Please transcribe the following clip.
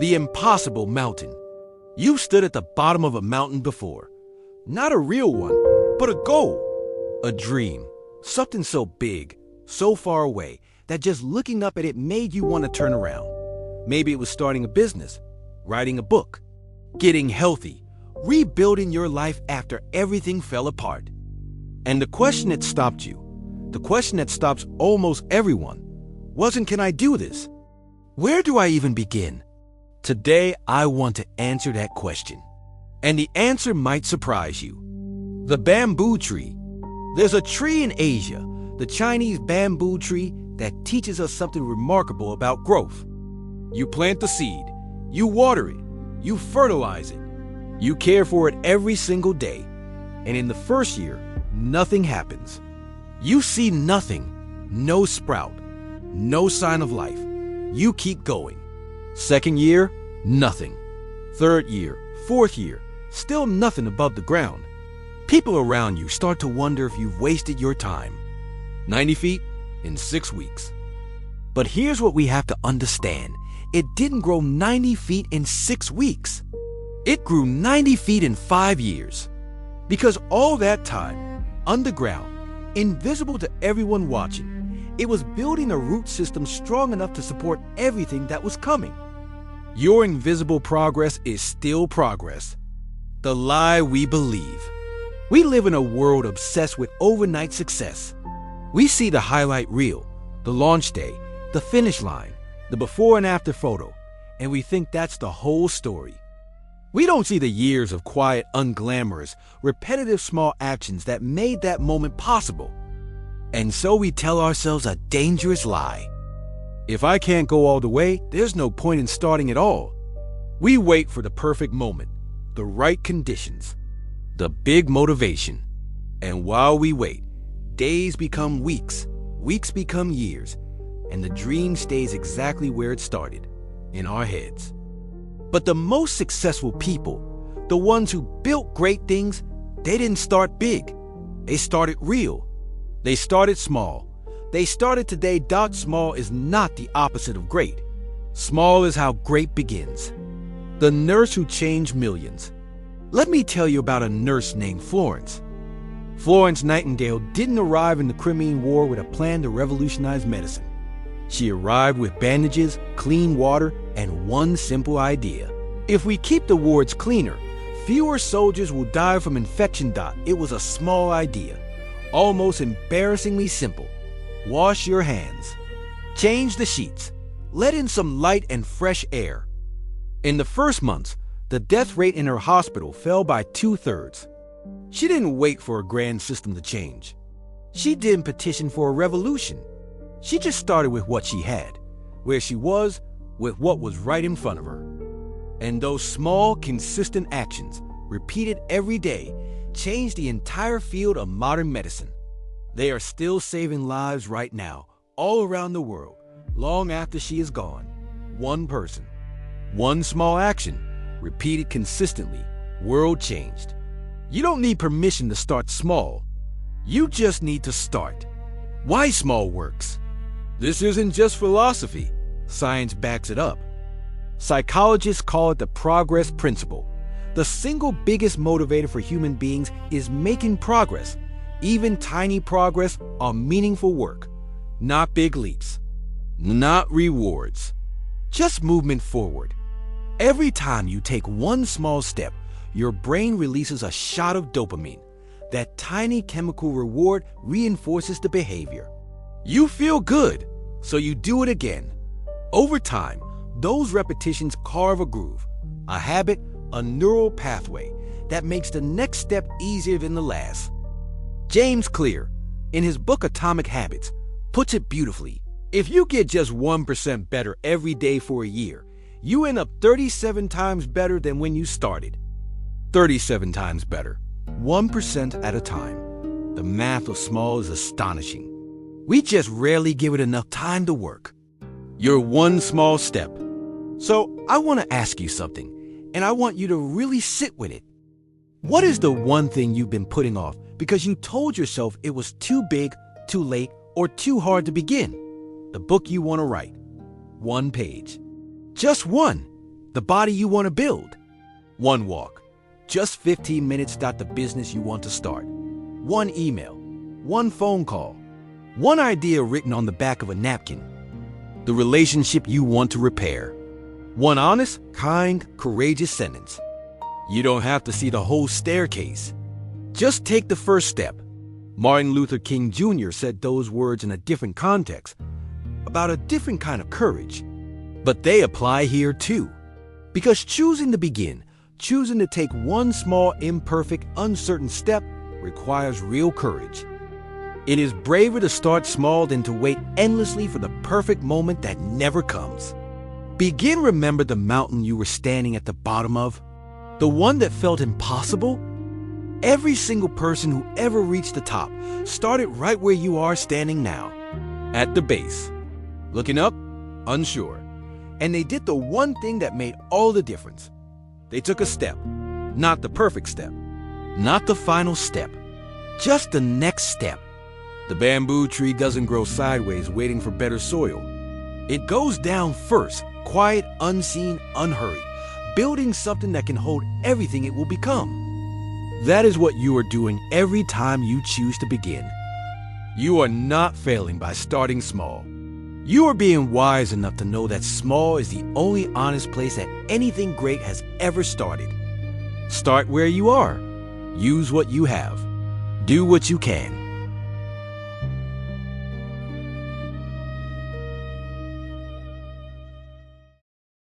The impossible mountain. You've stood at the bottom of a mountain before. Not a real one, but a goal. A dream. Something so big, so far away, that just looking up at it made you want to turn around. Maybe it was starting a business, writing a book, getting healthy, rebuilding your life after everything fell apart. And the question that stopped you, the question that stops almost everyone, wasn't, can I do this? Where do I even begin? Today, I want to answer that question. And the answer might surprise you. The bamboo tree. There's a tree in Asia, the Chinese bamboo tree, that teaches us something remarkable about growth. You plant the seed, you water it, you fertilize it, you care for it every single day. And in the first year, nothing happens. You see nothing, no sprout, no sign of life. You keep going. Second year, nothing. Third year, fourth year, still nothing above the ground. People around you start to wonder if you've wasted your time. 90 feet in 6 weeks. But here's what we have to understand. It didn't grow 90 feet in 6 weeks. It grew 90 feet in 5 years. Because all that time, underground, invisible to everyone watching, it was building a root system strong enough to support everything that was coming. Your invisible progress is still progress. The lie we believe. We live in a world obsessed with overnight success. We see the highlight reel, the launch day, the finish line, the before and after photo, and we think that's the whole story. We don't see the years of quiet, unglamorous, repetitive small actions that made that moment possible. And so we tell ourselves a dangerous lie. If I can't go all the way, there's no point in starting at all. We wait for the perfect moment, the right conditions, the big motivation. And while we wait, days become weeks, weeks become years, and the dream stays exactly where it started, in our heads. But the most successful people, the ones who built great things, they didn't start big. They started real. They started small. They started today. Small is not the opposite of great. Small is how great begins. The nurse who changed millions. Let me tell you about a nurse named Florence. Florence Nightingale didn't arrive in the Crimean War with a plan to revolutionize medicine. She arrived with bandages, clean water, and one simple idea. If we keep the wards cleaner, fewer soldiers will die from infection. It was a small idea, almost embarrassingly simple. Wash your hands. Change the sheets. Let in some light and fresh air. In the first months, the death rate in her hospital fell by 2/3. She didn't wait for a grand system to change. She didn't petition for a revolution. She just started with what she had, where she was, with what was right in front of her. And those small, consistent actions, repeated every day, changed the entire field of modern medicine. They are still saving lives right now, all around the world, long after she is gone. One person, one small action, repeated consistently, world changed. You don't need permission to start small. You just need to start. Why small works? This isn't just philosophy. Science backs it up. Psychologists call it the progress principle. The single biggest motivator for human beings is making progress. Even tiny progress on meaningful work. Not big leaps. Not rewards. Just movement forward. Every time you take one small step, your brain releases a shot of dopamine. That tiny chemical reward reinforces the behavior. You feel good, so you do it again. Over time, those repetitions carve a groove, a habit, a neural pathway that makes the next step easier than the last. James Clear, in his book Atomic Habits, puts it beautifully. If you get just 1% better every day for a year, you end up 37 times better than when you started. 37 times better, 1% at a time. The math of small is astonishing. We just rarely give it enough time to work. Your one small step. So I want to ask you something, and I want you to really sit with it. What is the one thing you've been putting off because you told yourself it was too big, too late, or too hard to begin? The book you want to write. 1 page. Just one. the body you want to build. One walk, just 15 minutes. Start the business you want to start. One email, one phone call, one idea written on the back of a napkin. The relationship you want to repair. One honest, kind, courageous sentence. You don't have to see the whole staircase. Just take the first step. Martin Luther King Jr. said those words in a different context, about a different kind of courage. But they apply here too. Because choosing to begin, choosing to take one small, imperfect, uncertain step requires real courage. It is braver to start small than to wait endlessly for the perfect moment that never comes. Begin. Remember the mountain you were standing at the bottom of? The one that felt impossible? Every single person who ever reached the top started right where you are standing now, at the base. Looking up, unsure. And they did the one thing that made all the difference. They took a step, not the perfect step, not the final step, just the next step. The bamboo tree doesn't grow sideways waiting for better soil. It goes down first, quiet, unseen, unhurried, building something that can hold everything it will become. That is what you are doing every time you choose to begin. You are not failing by starting small. You are being wise enough to know that small is the only honest place that anything great has ever started. Start where you are. Use what you have. Do what you can.